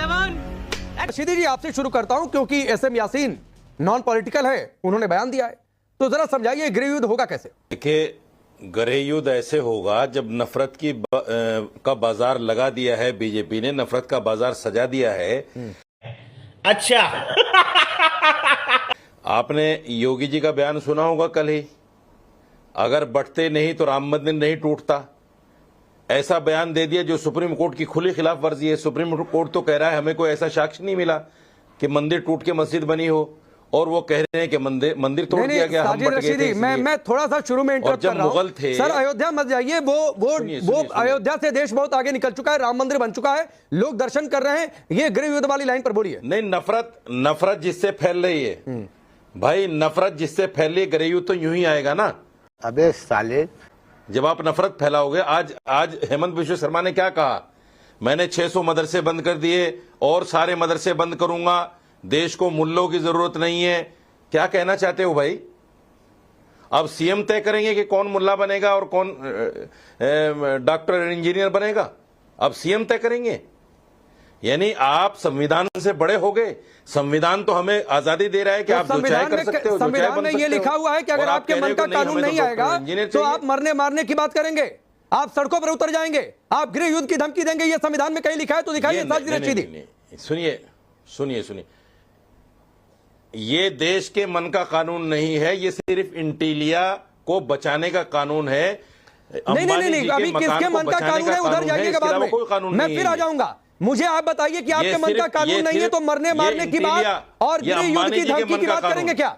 रशीदी जी, आपसे शुरू करता हूं क्योंकि एसएम यासीन नॉन पॉलिटिकल है, उन्होंने बयान दिया है, तो जरा समझाइए गृह युद्ध होगा कैसे? देखिए, गृह युद्ध ऐसे होगा जब नफरत की का बाजार लगा दिया है बीजेपी ने, नफरत का बाजार सजा दिया है। अच्छा आपने योगी जी का बयान सुना होगा कल ही, अगर बंटते नहीं तो राम मंदिर नहीं टूटता, ऐसा बयान दे दिया जो सुप्रीम कोर्ट की खुली खिलाफ वर्जी है। सुप्रीम कोर्ट तो कह रहा है हमें कोई ऐसा साक्ष्य नहीं मिला कि मंदिर टूट के मस्जिद बनी हो, और वो कह रहे हैं कि मंदिर तोड़ दिया गया, हम बट गए थे। मैं थोड़ा सा शुरू में इंटरप्ट कर रहा हूं। मुगल थे सर, अयोध्या मत जाइए, वो अयोध्या से देश बहुत आगे निकल चुका है, राम मंदिर बन चुका है, लोग दर्शन कर रहे हैं, ये गृह युद्ध वाली लाइन पर बोलिए। नहीं, नफरत जिससे फैल रही है भाई, नफरत जिससे फैल रही है, गृह युद्ध तो यूं ही आएगा ना। अबे साले, जब आप नफरत फैलाओगे। आज हेमंत बिश्व शर्मा ने क्या कहा, मैंने 600 मदरसे बंद कर दिए और सारे मदरसे बंद करूंगा, देश को मुल्लों की जरूरत नहीं है। क्या कहना चाहते हो भाई? अब सीएम तय करेंगे कि कौन मुल्ला बनेगा और कौन डॉक्टर और इंजीनियर बनेगा, अब सीएम तय करेंगे। यानी आप संविधान से बड़े हो गए। संविधान तो हमें आजादी दे रहा है कि आप जो चाहे कर सकते हो, संविधान में ये लिखा हुआ है कि अगर आपके मन का कानून नहीं आएगा तो आप मरने मारने की बात करेंगे, आप सड़कों पर उतर जाएंगे, आप गृह युद्ध की धमकी देंगे। ये संविधान में कहीं लिखा है तो दिखाइए साजिद रशीदी। सुनिए, ये देश के मन का कानून नहीं है, ये सिर्फ इंटीलिया को बचाने का कानून है। नहीं, अभी किसके मन का कानून है उधर जाइएगा बाद में, मैं फिर आ जाऊंगा। मुझे आप बताइए कि आपके मन का कानून नहीं है तो मरने मारने की बात और गृह युद्ध की धमकी की बात करेंगे क्या?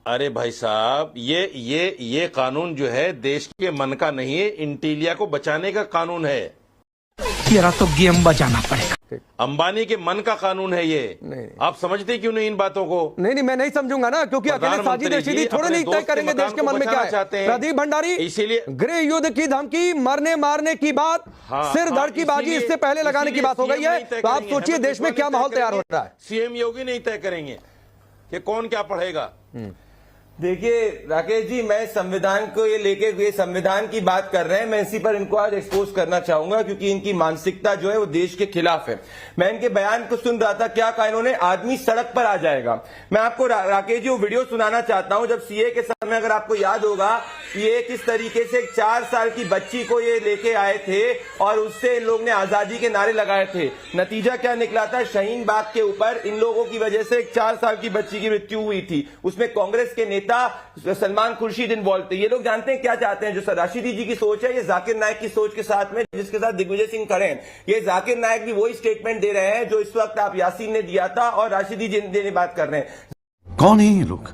अरे भाई साहब, ये कानून जो है देश के मन का नहीं है, इंटीलिया को बचाने का कानून है। तेरा तो गेम बजाना पड़ेगा। अंबानी के मन का कानून है ये। नहीं। आप समझते क्यों नहीं इन बातों को? नहीं, मैं नहीं समझूंगा ना, क्योंकि अकेले साजिद रशीदी थोड़े नहीं तय करेंगे देश के मन में क्या है। प्रदीप भंडारी, इसीलिए गृह युद्ध की धमकी, मरने मारने की बात, सिर धड़ की बाजी इससे पहले लगाने की बात हो गई है। तो आप सोचिए देश में क्या माहौल तैयार हो रहा है। सीएम योगी नहीं तय करेंगे कि कौन क्या पढ़ेगा। देखिए राकेश जी, मैं संविधान को ये लेके संविधान की बात कर रहे हैं, मैं इसी पर इनको आज एक्सपोज करना चाहूंगा क्योंकि इनकी मानसिकता जो है वो देश के खिलाफ है। मैं इनके बयान को सुन रहा था, क्या कहा इन्होंने, आदमी सड़क पर आ जाएगा। मैं आपको राकेश जी वो वीडियो सुनाना चाहता हूं, जब सीए के समय अगर आपको याद होगा ये किस तरीके से 4 साल की बच्ची को ये लेके आए थे और उससे इन लोग ने आजादी के नारे लगाए थे। नतीजा क्या निकला था, शाहीन बाग के ऊपर इन लोगों की वजह से एक 4 साल की बच्ची की मृत्यु हुई थी। उसमें कांग्रेस के नेता सलमान खुर्शीद इन्वॉल्व थे। ये लोग जानते हैं क्या चाहते हैं, जो राशिदी जी की सोच है, ये जाकिर नायक की सोच के साथ में, जिसके साथ दिग्विजय सिंह खड़े हैं। ये जाकिर नायक भी वही स्टेटमेंट दे रहे हैं जो इस वक्त आप यासीन ने दिया था और राशिदी जी ने बात कर रहे हैं। कौन है ये लोग,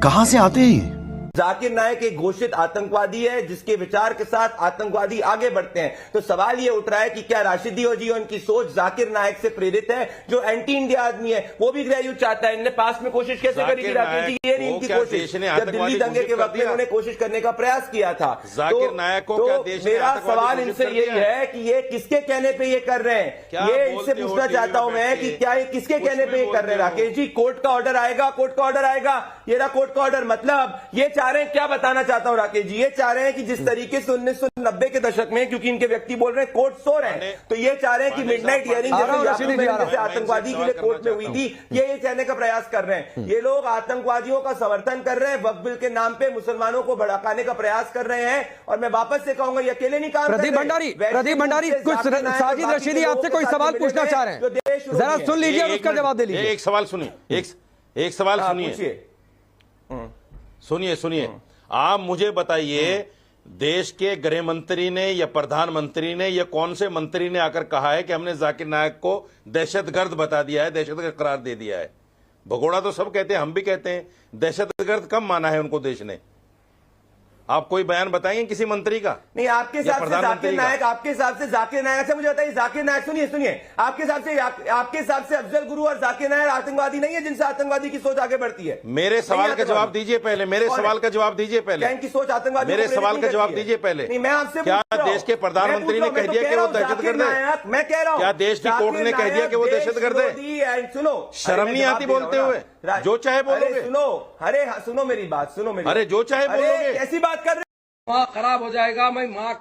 कहां से आते हैं? जाकिर नायक एक घोषित आतंकवादी है जिसके विचार के साथ आतंकवादी आगे बढ़ते हैं। तो सवाल ये उठ रहा है कि क्या राशिदी जी और उनकी सोच जाकिर नायक से प्रेरित है, जो एंटी इंडिया आदमी है, वो भी गृह युद्ध चाहता है। इनने पास में कोशिश कैसे करी थी राकेश जी, ये नहीं इनकी कोशिश। जब दिल्ली दंगे के वक्त उन्होंने कोशिश करने का प्रयास किया था। जाकिर नायक को क्या देश ने मेरा सवाल इनसे यही है कि ये किसके कहने पर ये कर रहे हैं, ये इनसे पूछना चाहता हूं मैं कि क्या ये किसके कहने पर ये कर रहे हैं। राकेश जी, कोर्ट का ऑर्डर आएगा, कोर्ट का ऑर्डर आएगा, ये रहा कोर्ट का ऑर्डर। मतलब ये चाह रहे हैं, क्या बताना चाहता हूं राकेश जी, ये चाह रहे हैं कि जिस तरीके से 1990 के दशक में, क्योंकि इनके व्यक्ति बोल रहे हैं कोर्ट सो रहे हैं, तो ये चाह रहे हैं कि मिडनाइट हियरिंग जैसे आतंकवादी के लिए कोर्ट में हुई थी, ये कहने का प्रयास कर रहे हैं। ये लोग आतंकवादियों का समर्थन कर रहे हैं, वक्फ बिल के नाम पे मुसलमानों को भड़काने का प्रयास कर रहे हैं। और मैं वापस से कहूंगा ये अकेले नहीं काम कर रहे। प्रदीप भंडारी, कुछ साजिद रशीदी आपसे कोई सवाल पूछना चाह रहे हैं, जरा सुन लीजिए और उसका जवाब दे लीजिए। एक सवाल सुनिए, एक सवाल सुनिए। आप मुझे बताइए, देश के गृह मंत्री ने या प्रधानमंत्री ने या कौन से मंत्री ने आकर कहा है कि हमने जाकिर नायक को दहशतगर्द बता दिया है, दहशतगर्द करार दे दिया है? भगोड़ा तो सब कहते हैं, हम भी कहते हैं। दहशतगर्द कब माना है उनको देश ने? आप कोई बयान बताएंगे किसी मंत्री का? नहीं, आपके हिसाब से जाकिर नायक, आपके हिसाब से जाकिर नायक, अच्छा मुझे बताइए, जाकिर नायक सुनिए, आपके हिसाब से अफजल गुरु और जाकिर नायक आतंकवादी नहीं है जिनसे आतंकवादी की सोच आगे बढ़ती है? मेरे सवाल का जवाब दीजिए पहले, मेरे सवाल का जवाब दीजिए पहले। इनकी सोच आतंकवादी, मेरे सवाल का जवाब दीजिए पहले। नहीं, मैं आपसे क्या देश के प्रधानमंत्री ने कह दिया कि वो दहशतगर्द है? मैं कह रहा हूं, क्या देश की कोर्ट ने कह दिया कि वो दहशतगर्द है? सुनो, शर्म नहीं आती बोलते हुए? जो चाहे बोलोगे। सुनो मेरी बात, अरे जो चाहे बोलोगे, कैसी बात कर रहे? माँ खराब हो जाएगा, मैं माँ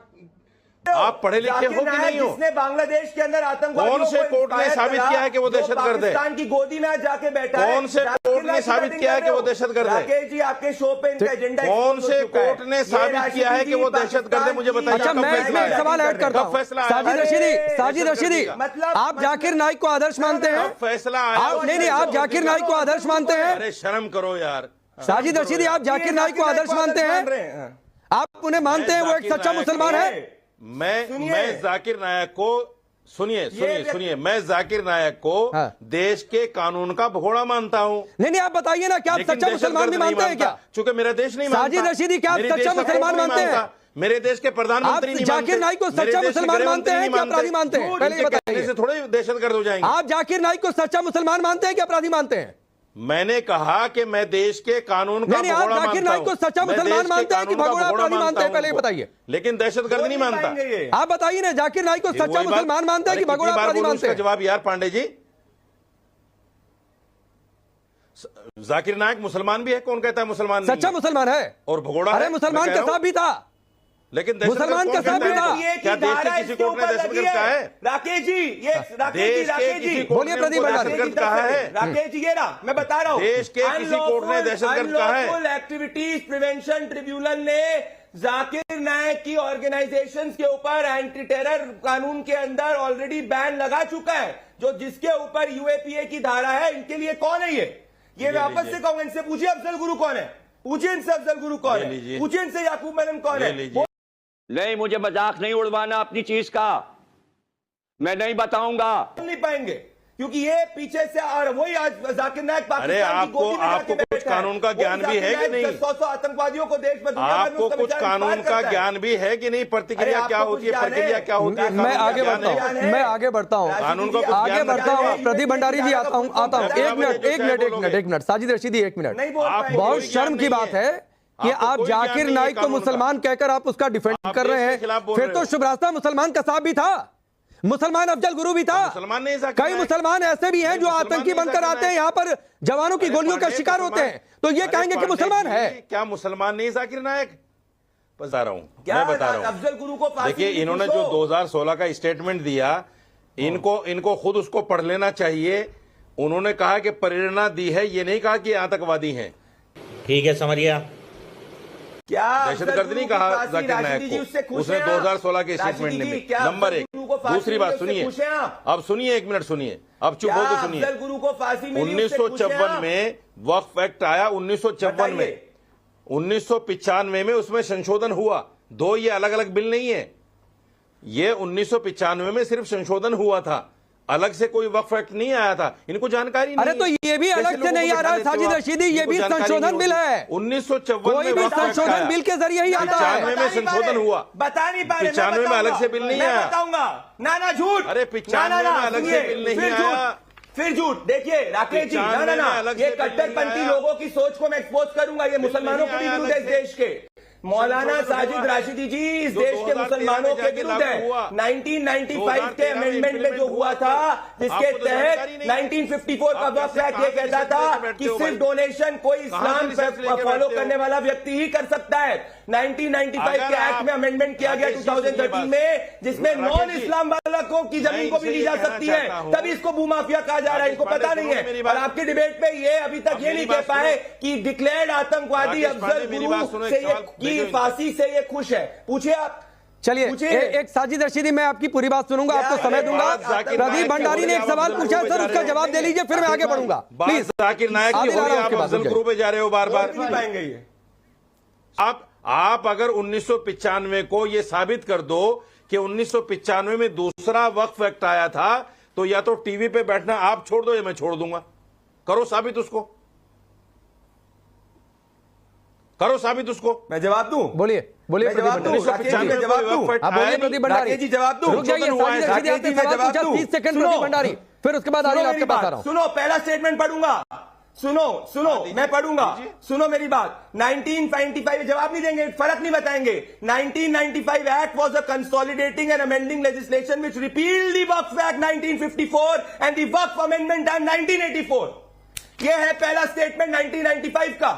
आप पढ़े लिखे हो कि नहीं हो? जिसने बांग्लादेश के अंदर आतंकवादियों कौन से कोर्ट ने साबित किया है कि वो दहशतगर्द है? पाकिस्तान की गोदी में जाके बैठा है। कौन से कोर्ट ने साबित किया है कि वो दहशतगर्द है? राकेश जी, आपके शो पे इनका एजेंडा कौन से कोर्ट ने साबित किया है कि वो दहशतगर्द है? मुझे बताइए। अच्छा, मैं इसमें एक सवाल ऐड करता हूं। साजिद रशीदी, मतलब आप जाकिर नाइक को आदर्श मानते हैं? फैसला नहीं, आप जाकिर नाइक को आदर्श मानते हैं? अरे शर्म करो यार। साजिद रशीदी, आप जाकिर नाइक को आदर्श मानते हैं? आप उन्हें मानते हैं वो एक सच्चा मुसलमान है? मैं जाकिर नायक को सुनिए, मैं जाकिर नायक को देश के कानून का भगोड़ा मानता हूं। नहीं, आप बताइए ना, क्या आप सच्चा मुसलमान भी मानते हैं क्या? चूंकि मेरा देश नहीं मानता। साजिद रशीदी, क्या आप सच्चा मुसलमान मानते हैं? मेरे देश के प्रधानमंत्री नहीं मानते। जाकिर नाइक को सच्चा मुसलमान मानते हैं क्या अपराधी मानते हैं? पहले बताइए। से थोड़े दहशतगर्द हो जाएंगे। आप जाकिर नाइक को सच्चा मुसलमान मानते हैं क्या अपराधी मानते हैं? मैंने कहा कि मैं देश के कानून का नहीं, आप जाकिर नाइक को सच्चा मुसलमान मानते हैं कि भगोड़ा अपराधी मानते हैं? पहले बताइए। लेकिन दहशतगर्द नहीं मानता। आप बताइए ना, जाकिर नाइक को सच्चा मुसलमान मानते हैं कि भगोड़ा अपराधी मानते हैं? जवाब यार पांडे जी, जाकिर नायक मुसलमान भी है? कौन कहता है मुसलमान नहीं? सच्चा मुसलमान है और भगोड़ा? अरे मुसलमान का साहब भी था, लेकिन मुसलमान का साहब भी था। क्या देश के किसी कोर्ट ने दहशतगर्द कहा है? राकेश जी, राकेश जी बोलिए प्रदीप भंडारी। दहशतगर्द कहा है? राकेश जी, ये रहा, मैं बता रहा हूं। देश के किसी कोर्ट ने दहशतगर्द कहा है? अनलॉफुल एक्टिविटीज प्रिवेंशन ट्रिब्यूनल ने जाकिर नायक की ऑर्गेनाइजेशंस के ऊपर एंटी टेरर कानून के अंदर ऑलरेडी बैन लगा चुका है, जो जिसके ऊपर यूएपीए की धारा है। इनके लिए कौन है ये मैं वापस से कहूंगा, इनसे पूछिए अफजल गुरु कौन है, पूछिए इनसे अफजल गुरु कौन है, पूछिए इनसे याकूब मेनन कौन है। नहीं, मुझे मजाक नहीं उड़वाना अपनी चीज का, मैं नहीं बताऊंगा। नहीं पाएंगे क्योंकि ये पीछे से और वही आज जाकिर नायक पाकिस्तान की गोदी में आपको कुछ कानून का ज्ञान भी है कि नहीं? 100 आतंकवादियों को देश में, आपको कुछ कानून का ज्ञान भी है कि नहीं? प्रतिक्रिया क्या होती है, प्रक्रिया क्या होती है? मैं आगे बढ़ता हूँ कानून का आगे बढ़ता हूँ। प्रदीप भंडारी जी, आता हूँ। एक मिनट साजिद रशीदी, एक मिनट। बहुत शर्म की बात है कि आप जाकिर नाइक को मुसलमान कहकर आप उसका डिफेंड कर रहे हैं। फिर तो शुभरास्ता मुसलमान का साहब भी था, मुसलमान अफजल गुरु भी था। कई मुसलमान ऐसे भी हैं जो आतंकी बनकर आते हैं, यहां पर जवानों की गोलियों का शिकार होते हैं, तो ये कहेंगे कि मुसलमान है। क्या मुसलमान नहीं जाकिर नायक? बता रहा हूं, मैं बता रहा हूं। अफजल गुरु को देखिए, इन्होंने जो 2016 का स्टेटमेंट दिया, इनको खुद उसको पढ़ लेना चाहिए। उन्होंने कहा कि प्रेरणा दी है, ये नहीं कहा कि आतंकवादी हैं। ठीक है, समझिए। क्या दहशतगर्द नहीं कहा जाकिर नायक को उसने 2016 के स्टेटमेंट में। नंबर एक। दूसरी बात सुनिए, अब सुनिए, एक मिनट सुनिए, अब चुप हो तो सुनिए। 1954 में वक्फ एक्ट आया, 1954 में। 1995 में उसमें संशोधन हुआ। दो ये अलग अलग बिल नहीं है, ये 1995 में सिर्फ संशोधन हुआ था, अलग से कोई वक्फ एक्ट नहीं आया था। इनको जानकारी नहीं। अरे तो ये भी अलग से नहीं आ रहा है साजिद रशीदी, ये भी संशोधन बिल है। 1954 में संशोधन बिल के जरिए ही आता है। 95 में संशोधन हुआ, बता नहीं पा रहे। 95 में अलग से बिल नहीं आया। बताऊंगा ना झूठ। अरे 95 में अलग से बिल नहीं आया, फिर झूठ। देखिए राकेश जी, ना ये कट्टरपंथी लोगों की सोच को मैं एक्सपोज करूंगा, ये मुसलमानों के भी विरुद्ध है इस देश के। मौलाना साजिद राशिदी जी इस देश के मुसलमानों के विरुद्ध है। 1995 के अमेंडमेंट में जो हुआ था, जिसके तहत 1954 का वक्फ एक्ट ये कहता था कि सिर्फ डोनेशन कोई इस्लाम फॉलो करने वाला व्यक्ति ही कर सकता है। 1995 के एक्ट में अमेंडमेंट किया गया 2013 में, जिसमें नॉन इस्लाम वालों की जमीन को भी ली जा सकती है। तभी इसको भूमाफिया कहा जा रहा है, इनको पता नहीं है। और आपकी डिबेट पे ये अभी तक ये नहीं कह पाए कि डिक्लेयर्ड आतंकवादी अफजल गुरु से की फांसी से ये खुश है। पूछिए आप। चलिए एक साजिद रशीदी, मैं आपकी पूरी बात सुनूंगा, आपको समय दूंगा। प्रदीप भंडारी ने एक सवाल पूछा सर, उसका जवाब दे लीजिए, फिर मैं आगे बढ़ूंगा। प्लीज जाकिर नायक की हो रही है, आप अफजल गुरु पे जा रहे हो बार बार। नहीं पाएंगे ये। आप अगर 1995 को ये साबित कर दो कि 1995 में दूसरा वक्फ एक्ट आया था, तो या तो टीवी पे बैठना आप छोड़ दो या मैं छोड़ दूंगा। करो साबित उसको, करो साबित उसको। मैं जवाब दूं? बोलिए जवाब दूं? 1995 जवाब दूं? बोलिए प्रदीप भंडारी जी, जवाब दूं? रुक जाइए, साजिद रशीदी आपने सवाल पूछा, 30 सेकंड प्रदीप भंडारी, फिर उसके बाद आगे आपके पास आ रहा हूं। सुनो, पहला स्टेटमेंट पढ़ूंगा। सुनो मैं पढ़ूंगा, सुनो मेरी बात। 1995 जवाब नहीं देंगे, फर्क नहीं बताएंगे। 1995 act was a consolidating and amending legislation which repealed the Waqf act 1954 and the Waqf amendment act 1984। ये है पहला स्टेटमेंट 1995 का।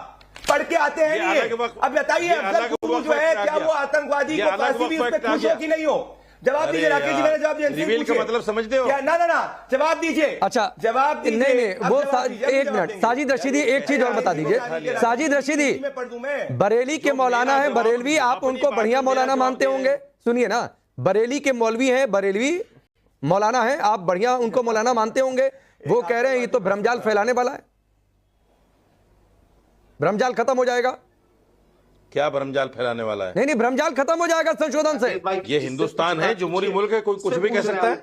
पढ़ के आते हैं नहीं। अब बताइए अफजल गुरु जो है, क्या वो आतंकवादी को फांसी भी उस पर खुश हो कि नहीं हो? जवाब दीजिए राकेश जी, मैंने जवाब दिया। रिवील का मतलब समझते हो? क्या? ना जवाब दीजिए। अच्छा जवाब दीजिए। नहीं वो एक मिनट साजिद रशीदी, एक चीज और बता दीजिए। साजिद रशीदी मैं पढ़ दूं मैं? बरेली के मौलाना है बरेलवी, आप उनको बढ़िया मौलाना मानते होंगे। सुनिए ना, बरेली के मौलवी हैं, बरेलवी मौलाना है, आप बढ़िया उनको मौलाना मानते होंगे। वो कह रहे हैं ये तो भ्रमजाल फैलाने वाला है, भ्रमजाल खत्म हो जाएगा। क्या भ्रमजाल फैलाने वाला है? नहीं भ्रमजाल खत्म हो जाएगा संशोधन से। ये हिंदुस्तान है, जमहूरी मुल्क है, कोई कुछ भी कह सकता है।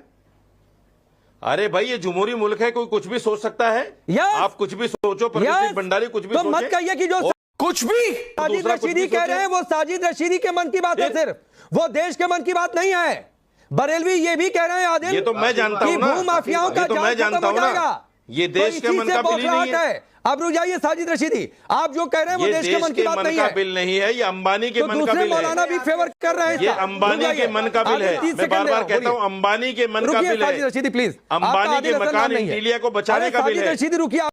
अरे भाई ये जमहूरी मुल्क है, कोई कुछ भी सोच सकता है। आप कुछ भी सोचो, प्रदीप भंडारी कुछ भी तो सोचे। मत कहिए कि जो कुछ भी साजिद रशीदी कह रहे हैं वो साजिद रशीदी के मन की बात है, सिर्फ वो देश के मन की बात नहीं है। बरेलवी ये भी कह रहे हैं आदिल, ये तो मैं जानता हूं ना, भूमाफियाओं का ये तो मैं जाल खत्म जानता हो हूं ना। जाएगा। ये देश के मन का बिल ही नहीं है। अब रुक जाइए साजिद रशीदी, आप जो कह रहे हैं वो ये देश के मन की बात नहीं है। बिल नहीं है, ये अंबानी के तो मन का दूसरे बिल मौलाना है। भी फेवर कर रहे हैं। ये अंबानी के मन का बिल है। मैं बार बार कहता हूं अंबानी के मन का बिल है। साजिद रशीदी प्लीज, अंबानी के मकान इंटीलिया को बचाने का बिल है। साजिद रशीदी रुकिए।